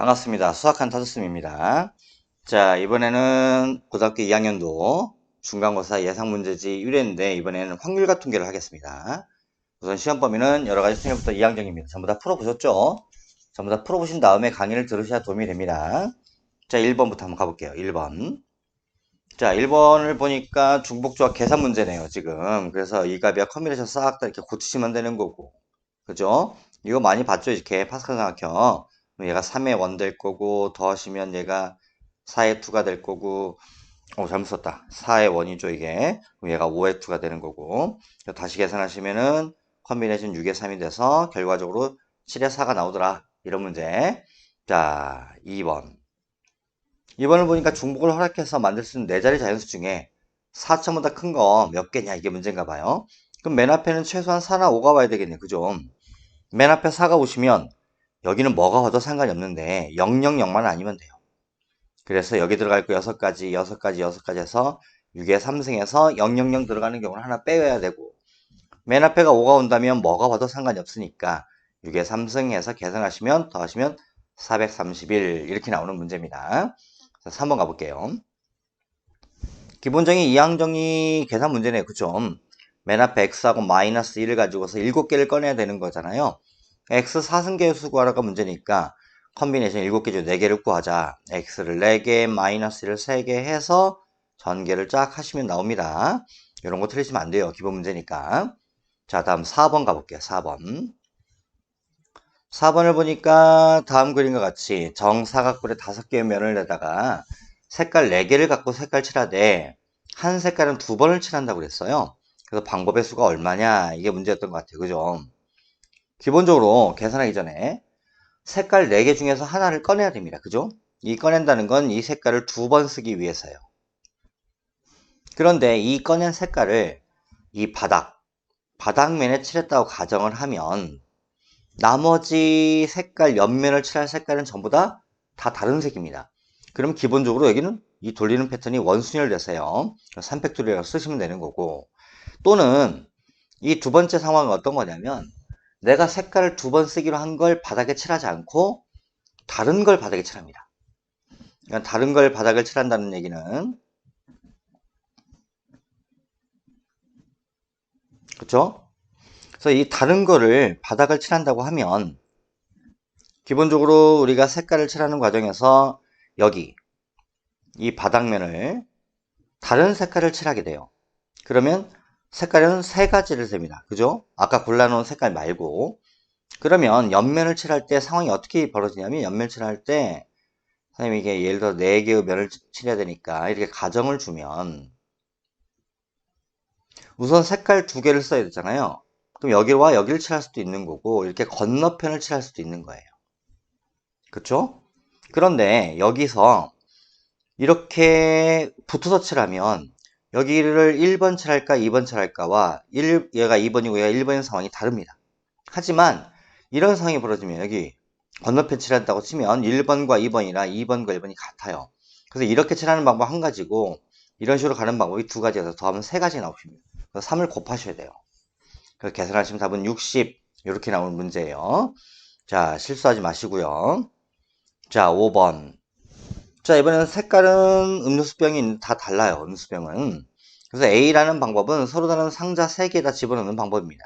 반갑습니다. 수학한 타조쌤입니다. 자, 이번에는 고등학교 2학년도 중간고사 예상문제지 1회인데 이번에는 확률과 통계를 하겠습니다. 우선 시험 범위는 여러가지 수행부터 2항정입니다. 전부 다 풀어보셨죠? 전부 다 풀어보신 다음에 강의를 들으셔야 도움이 됩니다. 자, 1번부터 한번 가볼게요. 1번. 자, 1번을 보니까 중복조합 계산 문제네요, 지금. 그래서 이 값이야 컨비네이션 싹 다 이렇게 고치시면 되는 거고. 그죠? 이거 많이 봤죠? 이렇게 파스칼 삼각형. 얘가 3의 1 될 거고, 더하시면 얘가 4의 2가 될 거고, 잘못 썼다. 4의 1이죠, 이게. 그럼 얘가 5의 2가 되는 거고. 다시 계산하시면은 컨비네이션 6의 3이 돼서 결과적으로 7의 4가 나오더라. 이런 문제. 자, 2번. 2번을 보니까 중복을 허락해서 만들 수 있는 4자리 자연수 중에 4천보다 큰 거 몇 개냐, 이게 문제인가 봐요. 그럼 맨 앞에는 최소한 4나 5가 와야 되겠네, 그죠? 맨 앞에 4가 오시면 여기는 뭐가 와도 상관이 없는데 000만 아니면 돼요. 그래서 여기 들어갈 거 6가지, 6가지, 6가지 해서 6의 3승에서 000 들어가는 경우는 하나 빼야 되고, 맨 앞에가 5가 온다면 뭐가 와도 상관이 없으니까 6의 3승 해서 계산하시면 더하시면 431 이렇게 나오는 문제입니다. 자, 3번 가볼게요. 기본적인 이항정리 계산 문제네요. 그쵸? 맨 앞에 x하고 마이너스 1을 가지고서 7개를 꺼내야 되는 거잖아요. x 4승계 수 구하라가 문제니까 컨비네이션 7개 중 4개를 구하자. x를 4개, 마이너스 1을 3개 해서 전개를 쫙 하시면 나옵니다. 이런 거 틀리시면 안 돼요. 기본 문제니까. 자, 다음 4번 가볼게요. 4번. 4번을 보니까 다음 그림과 같이 정사각뿔에 5개의 면을 내다가 색깔 4개를 갖고 색깔 칠하되 한 색깔은 2번을 칠한다고 그랬어요. 그래서 방법의 수가 얼마냐, 이게 문제였던 것 같아요. 그죠? 기본적으로 계산하기 전에 색깔 4개 중에서 하나를 꺼내야 됩니다. 그죠? 이 꺼낸다는 건 이 색깔을 2번 쓰기 위해서요. 그런데 이 꺼낸 색깔을 이 바닥면에 칠했다고 가정을 하면 나머지 색깔, 옆면을 칠할 색깔은 전부 다 다른 색입니다. 그럼 기본적으로 여기는 이 돌리는 패턴이 원순열 돼서요. 삼팩토리얼 쓰시면 되는 거고, 또는 이 두 번째 상황은 어떤 거냐면 내가 색깔을 2번 쓰기로 한 걸 바닥에 칠하지 않고 다른 걸 바닥에 칠합니다. 그러니까 다른 걸 바닥을 칠한다는 얘기는, 그렇죠? 그래서 이 다른 거를 바닥을 칠한다고 하면 기본적으로 우리가 색깔을 칠하는 과정에서 여기 이 바닥면을 다른 색깔을 칠하게 돼요. 그러면 색깔은 3가지를 셉니다. 그죠? 아까 골라놓은 색깔 말고. 그러면 옆면을 칠할 때 상황이 어떻게 벌어지냐면, 옆면 칠할 때 선생님이 이게 예를 들어 4개의 면을 칠해야 되니까 이렇게 가정을 주면 우선 색깔 2개를 써야 되잖아요. 그럼 여기와 여기를 칠할 수도 있는 거고 이렇게 건너편을 칠할 수도 있는 거예요. 그쵸? 그런데 여기서 이렇게 붙어서 칠하면 여기를 1번 칠할까 2번 칠할까와 얘가 2번이고 얘가 1번인 상황이 다릅니다. 하지만 이런 상황이 벌어지면 여기 건너편 칠한다고 치면 1번과 2번이나 2번과 1번이 같아요. 그래서 이렇게 칠하는 방법 한 가지고 이런 식으로 가는 방법이 2가지여서 더하면 3가지 나오십니다. 그래서 3을 곱하셔야 돼요. 그래서 계산하시면 답은 60 이렇게 나오는 문제예요. 자, 실수하지 마시고요. 자, 5번. 자, 이번에는 색깔은 음료수병이 다 달라요. 음료수병은. 그래서 A라는 방법은 서로 다른 상자 3개에다 집어넣는 방법입니다.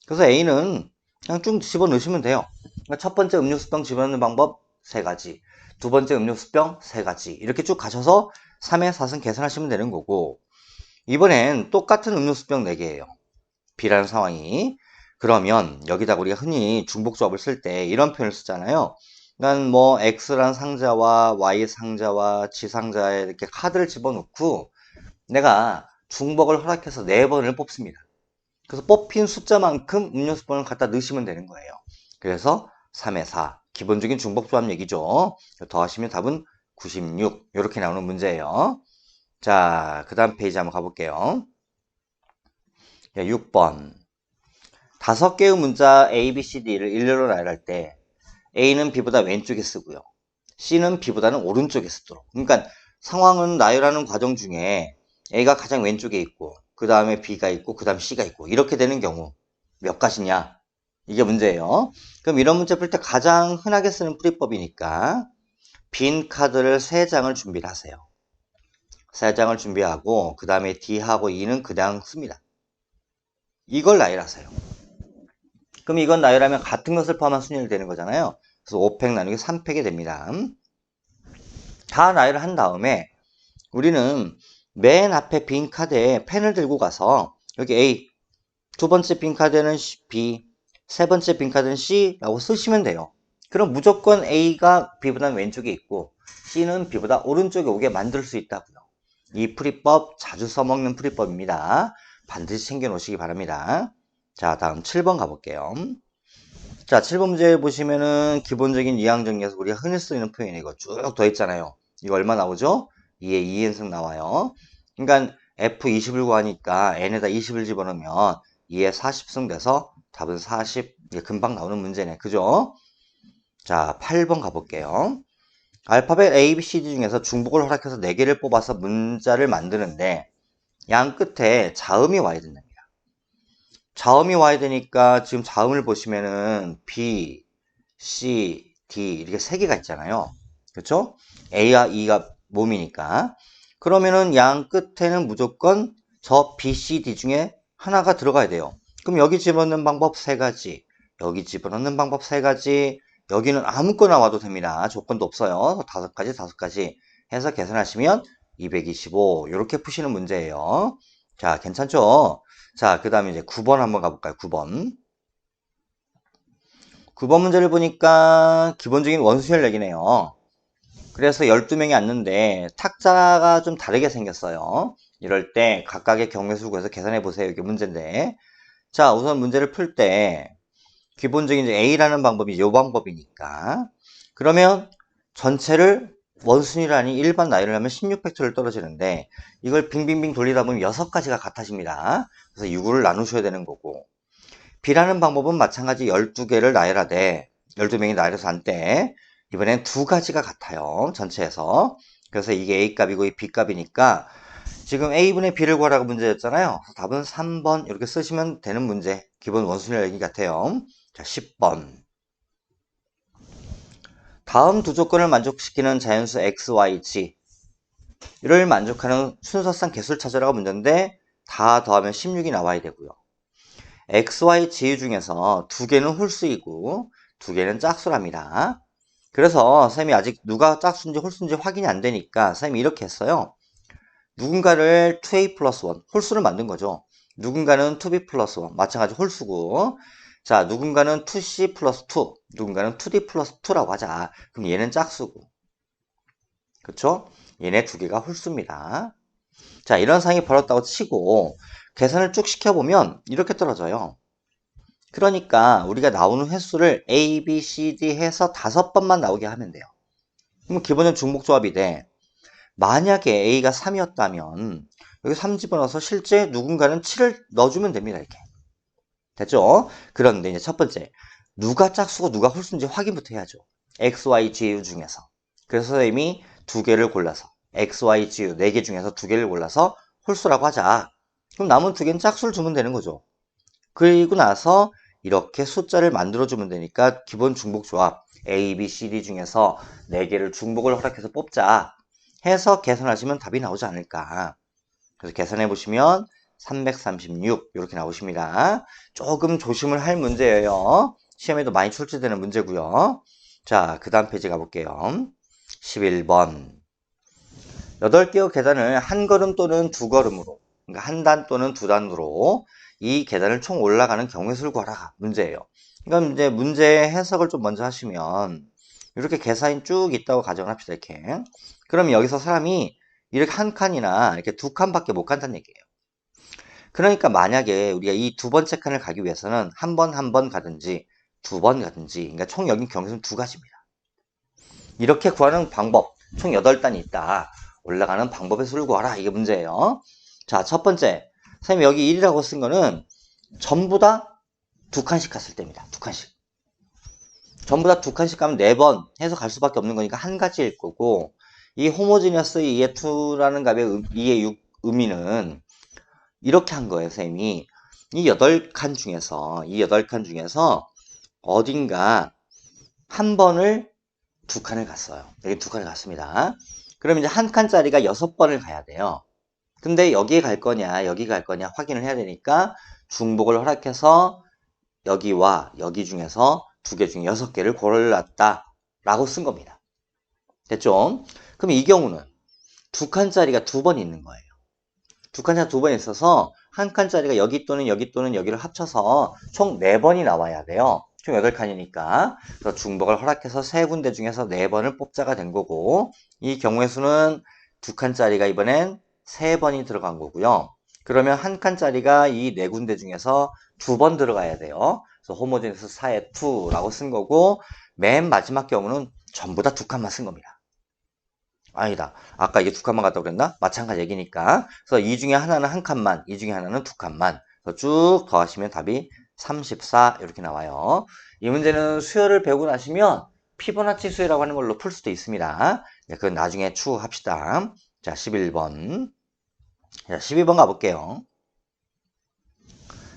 그래서 A는 그냥 쭉 집어넣으시면 돼요. 그러니까 첫 번째 음료수병 집어넣는 방법 3가지, 두 번째 음료수병 3가지, 이렇게 쭉 가셔서 3의 4승 계산하시면 되는 거고, 이번엔 똑같은 음료수병 4개예요. B라는 상황이. 그러면 여기다 우리가 흔히 중복조합을 쓸 때 이런 표현을 쓰잖아요. 그러니까 뭐 X라는 상자와 Y 상자와 G 상자에 이렇게 카드를 집어넣고 내가 중복을 허락해서 4번을 뽑습니다. 그래서 뽑힌 숫자만큼 음료수병을 갖다 넣으시면 되는 거예요. 그래서 3의 4 기본적인 중복조합 얘기죠. 더하시면 답은 96 이렇게 나오는 문제예요. 자, 그 다음 페이지 한번 가볼게요. 6번. 5개의 문자 A, B, C, D를 일렬로 나열할 때 A는 B보다 왼쪽에 쓰고요. C는 B보다는 오른쪽에 쓰도록. 그러니까 상황은 나열하는 과정 중에 A가 가장 왼쪽에 있고 그 다음에 B가 있고 그 다음 C가 있고 이렇게 되는 경우 몇 가지냐? 이게 문제예요. 그럼 이런 문제 풀 때 가장 흔하게 쓰는 풀이법이니까 빈 카드를 3장을 준비를 하세요. 3장을 준비하고 그 다음에 D하고 E는 그냥 씁니다. 이걸 나열하세요. 그럼 이건 나열하면 같은 것을 포함한 순위를 되는 거잖아요. 그래서 5팩 나누기 3팩이 됩니다. 다 나열을 한 다음에 우리는 맨 앞에 빈 카드에 펜을 들고 가서 여기 A, 두 번째 빈 카드는 B, 세 번째 빈 카드는 C라고 쓰시면 돼요. 그럼 무조건 A가 B보다 왼쪽에 있고 C는 B보다 오른쪽에 오게 만들 수 있다고요. 이 풀이법 자주 써먹는 풀이법입니다. 반드시 챙겨 놓으시기 바랍니다. 자, 다음 7번 가볼게요. 자, 7번 문제 보시면은 기본적인 이항 정리에서 우리가 흔히 쓰이는 표현이 이거 쭉 더 있잖아요. 이거 얼마 나오죠? 2의 2인승 나와요. 그러니까 F20을 구하니까 n에다 20을 집어넣으면 2의 40승 돼서 답은 40. 이게 금방 나오는 문제네. 그죠? 자, 8번 가볼게요. 알파벳 A, B, C, D 중에서 중복을 허락해서 4개를 뽑아서 문자를 만드는데 양 끝에 자음이 와야 된답니다. 자음이 와야 되니까 지금 자음을 보시면은 B, C, D 이렇게 3개가 있잖아요. 그렇죠? A와 E가 몸이니까. 그러면은 양 끝에는 무조건 저 B, C, D 중에 하나가 들어가야 돼요. 그럼 여기 집어넣는 방법 3가지, 여기 집어넣는 방법 3가지, 여기는 아무거나 와도 됩니다. 조건도 없어요. 5가지, 5가지 해서 계산하시면 225 이렇게 푸시는 문제예요. 자, 괜찮죠? 자, 그 다음에 이제 9번 한번 가볼까요? 9번. 9번 문제를 보니까 기본적인 원수열 얘기네요. 그래서 12명이 왔는데 탁자가 좀 다르게 생겼어요. 이럴 때 각각의 경우의 구해서 계산해 보세요. 이게 문제인데. 자, 우선 문제를 풀 때 기본적인 이제 A라는 방법이 이 방법이니까. 그러면 전체를 원순위를 아닌 일반 나열을 하면 16팩토리얼 떨어지는데 이걸 빙빙빙 돌리다 보면 6가지가 같아집니다. 그래서 6을 나누셔야 되는 거고. B라는 방법은 마찬가지 12개를 나열하되 12명이 나열해서 한 때 이번엔 2가지가 같아요. 전체에서. 그래서 이게 A값이고 이 B값이니까 지금 A분의 B를 구하라고 문제였잖아요. 답은 3번 이렇게 쓰시면 되는 문제. 기본 원순위 얘기 같아요. 자, 10번. 다음 두 조건을 만족시키는 자연수 x, y, g를 만족하는 순서상 개수를 찾으라고 문제인데 다 더하면 16이 나와야 되고요. x, y, g 중에서 2개는 홀수이고 2개는 짝수랍니다. 그래서 쌤이 아직 누가 짝수인지 홀수인지 확인이 안 되니까 쌤이 이렇게 했어요. 누군가를 2a 플러스 1 홀수를 만든 거죠. 누군가는 2b 플러스 1 마찬가지 홀수고, 자, 누군가는 2c 플러스 2 누군가는 2d 플러스 2라고 하자. 그럼 얘는 짝수고, 그쵸? 얘네 2개가 홀수입니다. 자, 이런 상황이 벌어졌다고 치고 계산을 쭉 시켜보면 이렇게 떨어져요. 그러니까 우리가 나오는 횟수를 A, B, C, D 해서 5번만 나오게 하면 돼요. 그럼 기본적인 중복조합이 돼. 만약에 A가 3이었다면 여기 3 집어넣어서 실제 누군가는 7을 넣어주면 됩니다. 이렇게. 됐죠? 그런데 이제 첫 번째, 누가 짝수고 누가 홀수인지 확인부터 해야죠. X, Y, G 중에서. 그래서 선생님이 2개를 골라서 X, Y, G 4개 중에서 2개를 골라서 홀수라고 하자. 그럼 남은 2개는 짝수를 주면 되는 거죠. 그리고 나서 이렇게 숫자를 만들어주면 되니까 기본 중복조합 A, B, C, D 중에서 4개를 중복을 허락해서 뽑자 해서 계산하시면 답이 나오지 않을까. 그래서 계산해 보시면 336 이렇게 나오십니다. 조금 조심을 할 문제예요. 시험에도 많이 출제되는 문제고요. 자, 그 다음 페이지 가볼게요. 11번. 8개의 계단을 한 걸음 또는 두 걸음으로, 그러니까 한 단 또는 두 단으로 이 계단을 총 올라가는 경우의 수를 구하라 문제예요. 그러니까 이제 문제 해석을 좀 먼저 하시면 이렇게 계산이 쭉 있다고 가정을 합시다. 이렇게. 그럼 여기서 사람이 이렇게 한 칸이나 이렇게 2칸밖에 못 간다는 얘기예요. 그러니까 만약에 우리가 이 두 번째 칸을 가기 위해서는 한 번 가든지 2번 가든지, 그러니까 총 여긴 경우는 2가지입니다. 이렇게 구하는 방법, 총 8단이 있다. 올라가는 방법의 수를 구하라. 이게 문제예요. 자, 첫 번째. 선생님이 여기 1이라고 쓴 거는 전부 다 2칸씩 갔을 때입니다. 2칸씩. 전부 다 2칸씩 가면 4번 해서 갈 수밖에 없는 거니까 한 가지일 거고, 이 호모지니어스 2의 2라는 값의 2의 6 의미는 이렇게 한 거예요, 선생님이. 이 8칸 중에서 어딘가 한 번을 두 칸을 갔어요. 여기 두 칸을 갔습니다. 그럼 이제 한 칸짜리가 6번을 가야 돼요. 근데 여기에 갈 거냐, 여기 갈 거냐 확인을 해야 되니까 중복을 허락해서 여기와 여기 중에서 두 개 중에 6개를 골랐다 라고 쓴 겁니다. 됐죠? 그럼 이 경우는 두 칸짜리가 두 번 있는 거예요. 두 칸짜리 두 번 있어서 한 칸짜리가 여기 또는 여기 또는 여기를 합쳐서 총 4번이 나와야 돼요. 총 8칸이니까. 그래서 중복을 허락해서 세 군데 중에서 4번을 뽑자가 된 거고, 이 경우의 수는 두 칸짜리가 이번엔 3번이 들어간 거고요. 그러면 한 칸짜리가 이 네 군데 중에서 2번 들어가야 돼요. 그래서 호모제니스 4의 2라고 쓴 거고, 맨 마지막 경우는 전부 다 두 칸만 쓴 겁니다. 아니다. 아까 이게 두 칸만 갔다고 그랬나? 마찬가지 얘기니까. 그래서 이 중에 하나는 한 칸만, 이 중에 하나는 두 칸만. 그래서 쭉 더하시면 답이 34 이렇게 나와요. 이 문제는 수열을 배우고 나시면 피보나치 수열이라고 하는 걸로 풀 수도 있습니다. 그건 나중에 추후합시다. 자, 11번. 자, 12번 가볼게요.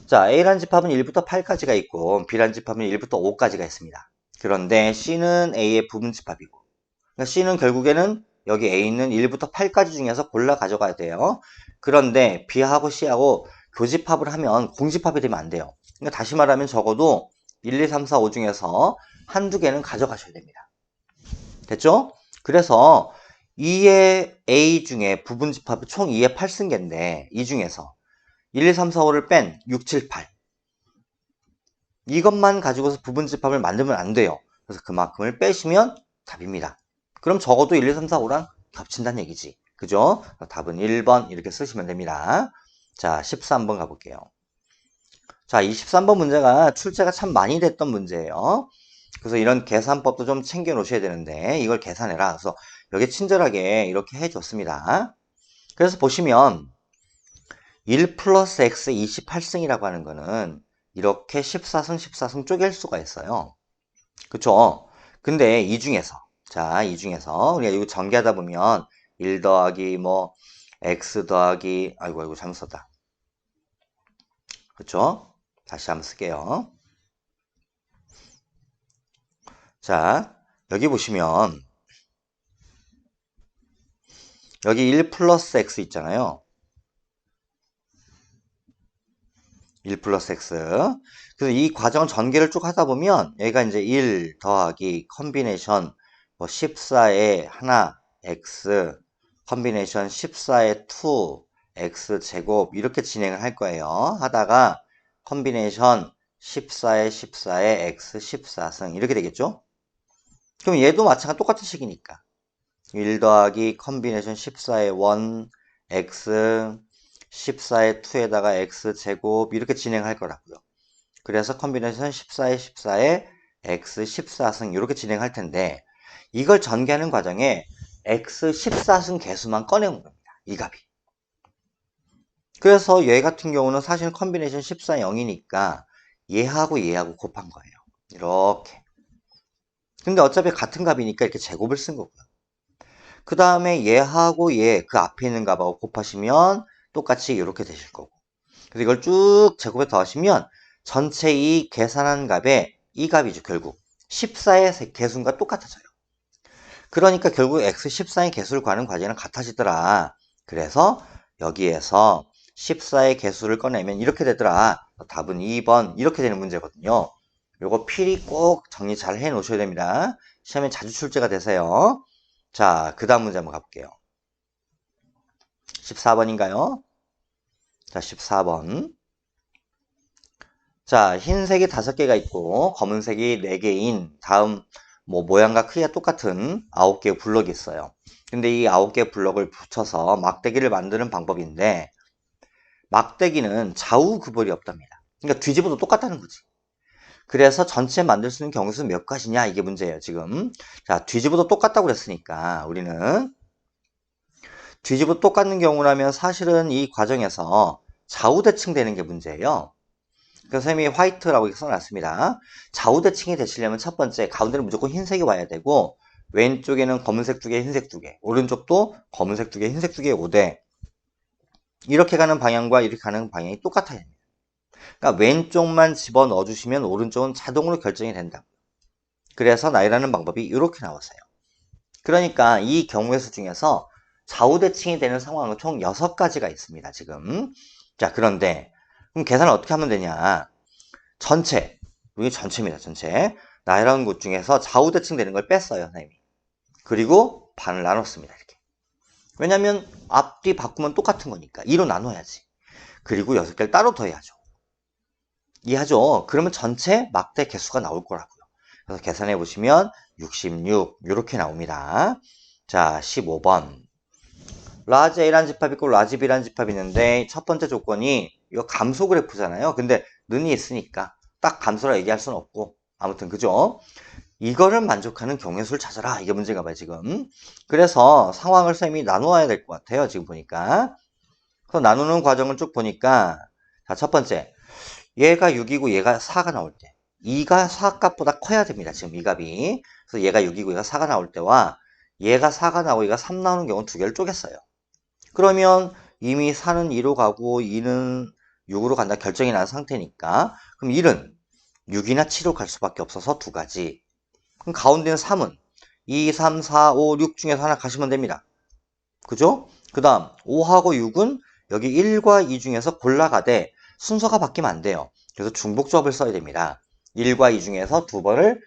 자, A란 집합은 1부터 8까지가 있고 B란 집합은 1부터 5까지가 있습니다. 그런데 C는 A의 부분 집합이고, 그러니까 C는 결국에는 여기 A는 1부터 8까지 중에서 골라 가져가야 돼요. 그런데 B하고 C하고 교집합을 하면 공집합이 되면 안 돼요. 그러니까 다시 말하면 적어도 1, 2, 3, 4, 5 중에서 한두 개는 가져가셔야 됩니다. 됐죠? 그래서 2의 A 중에 부분 집합이 총 2의 8승계인데 이 중에서 1, 2, 3, 4, 5를 뺀 6, 7, 8 이것만 가지고서 부분 집합을 만들면 안 돼요. 그래서 그만큼을 빼시면 답입니다. 그럼 적어도 1, 2, 3, 4, 5랑 겹친다는 얘기지. 그죠? 답은 1번 이렇게 쓰시면 됩니다. 자, 13번 가볼게요. 자, 23번 문제가 출제가 참 많이 됐던 문제예요. 그래서 이런 계산법도 좀 챙겨 놓으셔야 되는데 이걸 계산해라. 그래서 여기 친절하게 이렇게 해줬습니다. 그래서 보시면 1 플러스 x 28승이라고 하는 거는 이렇게 14승, 14승 쪼갤 수가 있어요. 그쵸? 근데 이 중에서, 자, 이 중에서 우리가 이거 전개하다 보면 1 더하기 x 더하기, 아이고, 잘못 썼다. 그쵸? 다시 한번 쓸게요. 자, 여기 보시면 여기 1 플러스 x 있잖아요. 1 플러스 x. 그래서 이 과정 전개를 쭉 하다 보면 얘가 이제 1 더하기 컨비네이션 14의 하나 x 컨비네이션 14의 2 x 제곱 이렇게 진행을 할 거예요. 하다가 컨비네이션 14의 14의 x 14승 이렇게 되겠죠? 그럼 얘도 마찬가지 똑같은 식이니까 1 더하기 컨비네이션 14의 1 x 14의 2에다가 x 제곱 이렇게 진행할 거라고요. 그래서 컨비네이션 14의 14의 x 14승 이렇게 진행할 텐데 이걸 전개하는 과정에 x 14승 개수만 꺼내온 겁니다. 이 값이. 그래서 얘 같은 경우는 사실 컨비네이션 14, 0이니까 얘하고 얘하고 곱한 거예요. 이렇게. 근데 어차피 같은 값이니까 이렇게 제곱을 쓴 거고요. 그 다음에 얘하고 얘 그 앞에 있는 값하고 곱하시면 똑같이 이렇게 되실 거고. 그래서 이걸 쭉 제곱에 더하시면 전체 이 계산한 값에 이 값이죠. 결국 14의 개수가 똑같아져요. 그러니까 결국 x14의 개수를 구하는 과제는 같아지더라. 그래서 여기에서 14의 개수를 꺼내면 이렇게 되더라. 답은 2번 이렇게 되는 문제거든요. 요거 필히 꼭 정리 잘 해 놓으셔야 됩니다. 시험에 자주 출제가 되세요. 자, 그 다음 문제 한번 가볼게요. 14번인가요? 자, 14번. 자, 흰색이 5개가 있고 검은색이 4개인 다음 모양과 크기가 똑같은 9개의 블럭이 있어요. 근데 이 9개의 블럭을 붙여서 막대기를 만드는 방법인데 막대기는 좌우 구별이 없답니다. 그러니까 뒤집어도 똑같다는 거지. 그래서 전체 만들 수 있는 경우수는 몇 가지냐 이게 문제예요 지금. 자, 뒤집어도 똑같다고 그랬으니까 우리는 뒤집어 똑같은 경우라면 사실은 이 과정에서 좌우 대칭되는 게 문제예요. 그래서 선생님이 화이트라고 이렇게 써놨습니다. 좌우 대칭이 되시려면 첫 번째 가운데는 무조건 흰색이 와야 되고 왼쪽에는 검은색 2개, 흰색 2개, 오른쪽도 검은색 2개, 흰색 2개 오되 이렇게 가는 방향과 이렇게 가는 방향이 똑같아야 됩니다. 그러니까 왼쪽만 집어넣어 주시면 오른쪽은 자동으로 결정이 된다. 그래서 나열하는 방법이 이렇게 나오세요. 그러니까 이 경우의 수 중에서 좌우대칭이 되는 상황은 총 6가지가 있습니다. 지금. 자, 그런데 그럼 계산을 어떻게 하면 되냐? 전체, 이게 전체입니다. 전체. 나열한 곳 중에서 좌우대칭 되는 걸 뺐어요, 선생님이. 그리고 반을 나눴습니다. 이렇게. 왜냐면 앞뒤 바꾸면 똑같은 거니까 2로 나눠야지. 그리고 6개를 따로 더해야죠. 이해하죠? 그러면 전체 막대 개수가 나올 거라고요. 그래서 계산해 보시면 66 이렇게 나옵니다. 자, 15번. 라지 A라는 집합이 있고 라지 B라는 집합이 있는데 첫 번째 조건이 이거 감소 그래프잖아요. 근데 는이 있으니까 딱 감소라 얘기할 수는 없고 아무튼 그죠? 이거를 만족하는 경우의 수를 찾아라. 이게 문제인가 봐요, 지금. 그래서 상황을 쌤이 나누어야 될 것 같아요, 지금 보니까. 그래서 나누는 과정을 쭉 보니까 자, 첫 번째. 얘가 6이고 얘가 4가 나올 때 2가 4 값보다 커야 됩니다. 지금 이 값이. 그래서 얘가 6이고 얘가 4가 나올 때와 얘가 4가 나오고 얘가 3 나오는 경우는 두 개를 쪼갰어요. 그러면 이미 4는 2로 가고 2는 6으로 간다 결정이 난 상태니까 그럼 1은 6이나 7로 갈 수밖에 없어서 두 가지. 그럼 가운데는 3은 2, 3, 4, 5, 6 중에서 하나 가시면 됩니다. 그죠? 그 다음 5하고 6은 여기 1과 2 중에서 골라가되 순서가 바뀌면 안 돼요. 그래서 중복조합을 써야 됩니다. 1과 2 중에서 두 번을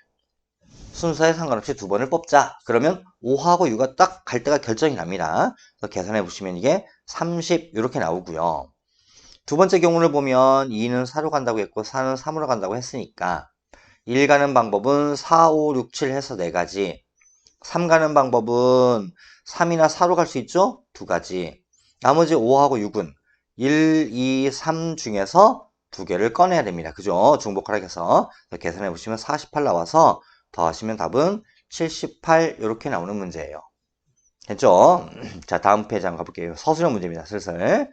순서에 상관없이 두 번을 뽑자. 그러면 5하고 6가 딱 갈 때가 결정이 납니다. 그래서 계산해 보시면 이게 30 이렇게 나오고요. 두 번째 경우를 보면 2는 4로 간다고 했고 4는 3으로 간다고 했으니까 1 가는 방법은 4, 5, 6, 7 해서 4가지 3 가는 방법은 3이나 4로 갈 수 있죠? 두 가지. 나머지 5하고 6은 1, 2, 3 중에서 두 개를 꺼내야 됩니다. 그죠? 중복하락해서 계산해 보시면 48 나와서 더하시면 답은 78 이렇게 나오는 문제예요. 됐죠? 자, 다음 페이지 한번 가볼게요. 서술형 문제입니다. 슬슬.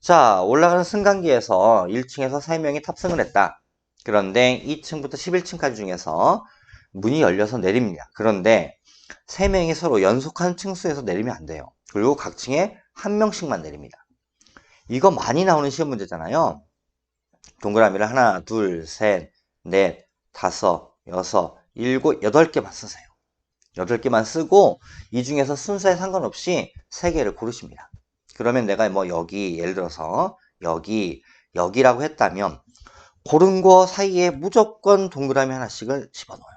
자, 올라가는 승강기에서 1층에서 3명이 탑승을 했다. 그런데 2층부터 11층까지 중에서 문이 열려서 내립니다. 그런데 3명이 서로 연속한 층수에서 내리면 안 돼요. 그리고 각 층에 한 명씩만 내립니다. 이거 많이 나오는 시험 문제잖아요. 동그라미를 하나, 둘, 셋, 넷, 다섯, 여섯, 일곱, 8개만 쓰세요. 8개만 쓰고 이 중에서 순서에 상관없이 3개를 고르십니다. 그러면 내가 뭐 여기 예를 들어서 여기라고 했다면 고른 거 사이에 무조건 동그라미 하나씩을 집어넣어요.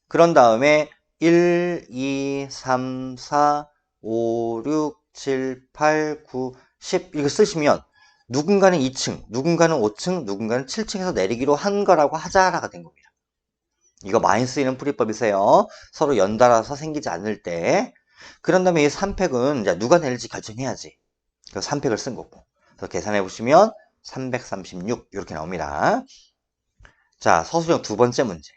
그런 다음에 1, 2, 3, 4, 5, 6, 7, 8, 9, 10 이거 쓰시면 누군가는 2층, 누군가는 5층, 누군가는 7층에서 내리기로 한 거라고 하자라가 된 겁니다. 이거 많이 쓰이는 풀이법이세요. 서로 연달아서 생기지 않을 때. 그런 다음에 이 3팩은 이제 누가 내릴지 결정해야지. 그래서 3팩을 쓴 거고. 그래서 계산해 보시면 336 이렇게 나옵니다. 자, 서술형 두 번째 문제.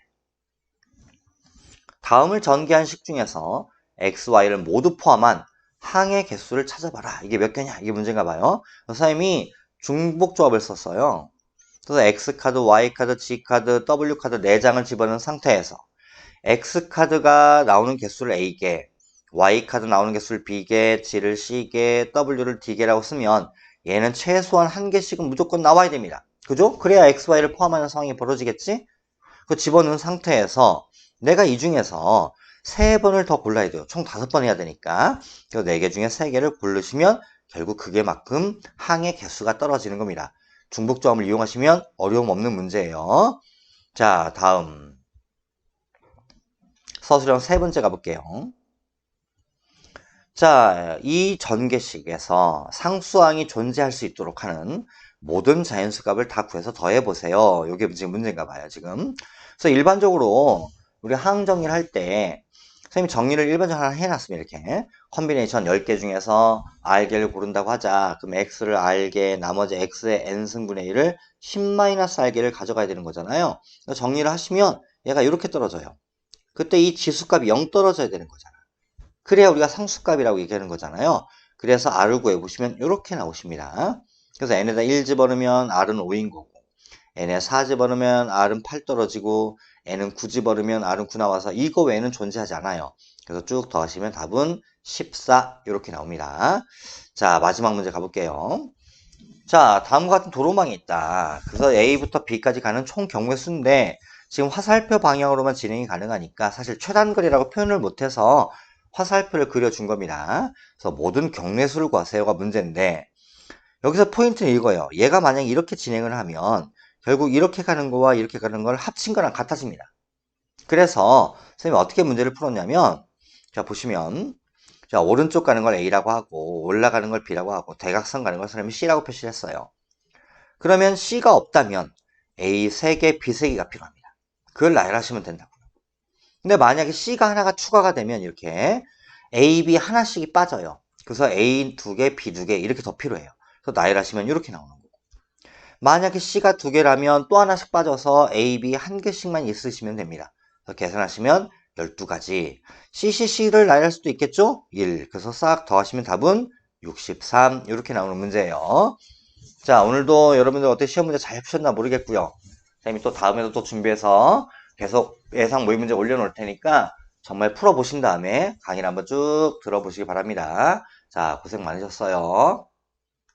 다음을 전개한 식 중에서 x, y를 모두 포함한 항의 개수를 찾아봐라. 이게 몇 개냐? 이게 문제인가 봐요. 선생님이 중복조합을 썼어요. 그래서 X카드, Y카드, G카드, W카드 4장을 집어넣은 상태에서 X카드가 나오는 개수를 A개, Y카드 나오는 개수를 B개, G를 C개, W를 D개라고 쓰면 얘는 최소한 1개씩은 무조건 나와야 됩니다. 그죠? 그래야 X, Y를 포함하는 상황이 벌어지겠지? 그 집어넣은 상태에서 내가 이 중에서 3번을 더 골라야 돼요. 총 5번 해야 되니까. 그 4개 중에 3개를 고르시면 결국 그게만큼 항의 개수가 떨어지는 겁니다. 중복조합을 이용하시면 어려움 없는 문제예요. 자, 다음 서술형 세 번째 가볼게요. 자, 이 전개식에서 상수항이 존재할 수 있도록 하는 모든 자연수 값을 다 구해서 더해보세요. 이게 지금 문제인가 봐요, 지금. 그래서 일반적으로 우리 항 정리를 할 때 선생님이 정리를 일반적으로 하나 해놨습니다. 이렇게 컨비네이션 10개 중에서 R개를 고른다고 하자. 그럼 X를 R개, 나머지 X의 N승분의 1을 10-R개를 가져가야 되는 거잖아요. 정리를 하시면 얘가 이렇게 떨어져요. 그때 이 지수값이 0 떨어져야 되는 거잖아. 그래야 우리가 상수값이라고 얘기하는 거잖아요. 그래서 R을 구해보시면 이렇게 나오십니다. 그래서 N에다 1 집어넣으면 R은 5인 거고 N에 4 집어넣으면 R은 8 떨어지고 N은 9 집어넣으면 R은 9 나와서 이거 외에는 존재하지 않아요. 그래서 쭉 더하시면 답은 14 이렇게 나옵니다. 자, 마지막 문제 가볼게요. 자, 다음과 같은 도로망이 있다. 그래서 A부터 B까지 가는 총 경우의 수인데 지금 화살표 방향으로만 진행이 가능하니까 사실 최단거리라고 표현을 못해서 화살표를 그려준 겁니다. 그래서 모든 경례수를 구하세요가 문제인데 여기서 포인트는 이거예요. 얘가 만약에 이렇게 진행을 하면 결국 이렇게 가는 거와 이렇게 가는 걸 합친 거랑 같아집니다. 그래서 선생님이 어떻게 문제를 풀었냐면 자 보시면 자 오른쪽 가는 걸 A라고 하고 올라가는 걸 B라고 하고 대각선 가는 걸 선생님이 C라고 표시를 했어요. 그러면 C가 없다면 A 3개, B 3개가 필요합니다. 그걸 나열하시면 된다고요. 근데 만약에 C가 하나가 추가가 되면 이렇게 A, B 하나씩이 빠져요. 그래서 A 2개, B 2개 이렇게 더 필요해요. 그래서 나열하시면 이렇게 나오는 거고. 만약에 C가 2개라면 또 하나씩 빠져서 A, B 한 개씩만 있으시면 됩니다. 그래서 계산하시면 12가지. CCC를 나열할 수도 있겠죠? 1. 그래서 싹 더하시면 답은 63. 이렇게 나오는 문제예요. 자, 오늘도 여러분들 어떻게 시험 문제 잘 푸셨나 모르겠고요. 선생님이 또 다음에도 또 준비해서 계속 예상 모의 문제 올려놓을 테니까 정말 풀어보신 다음에 강의를 한번 쭉 들어보시기 바랍니다. 자, 고생 많으셨어요.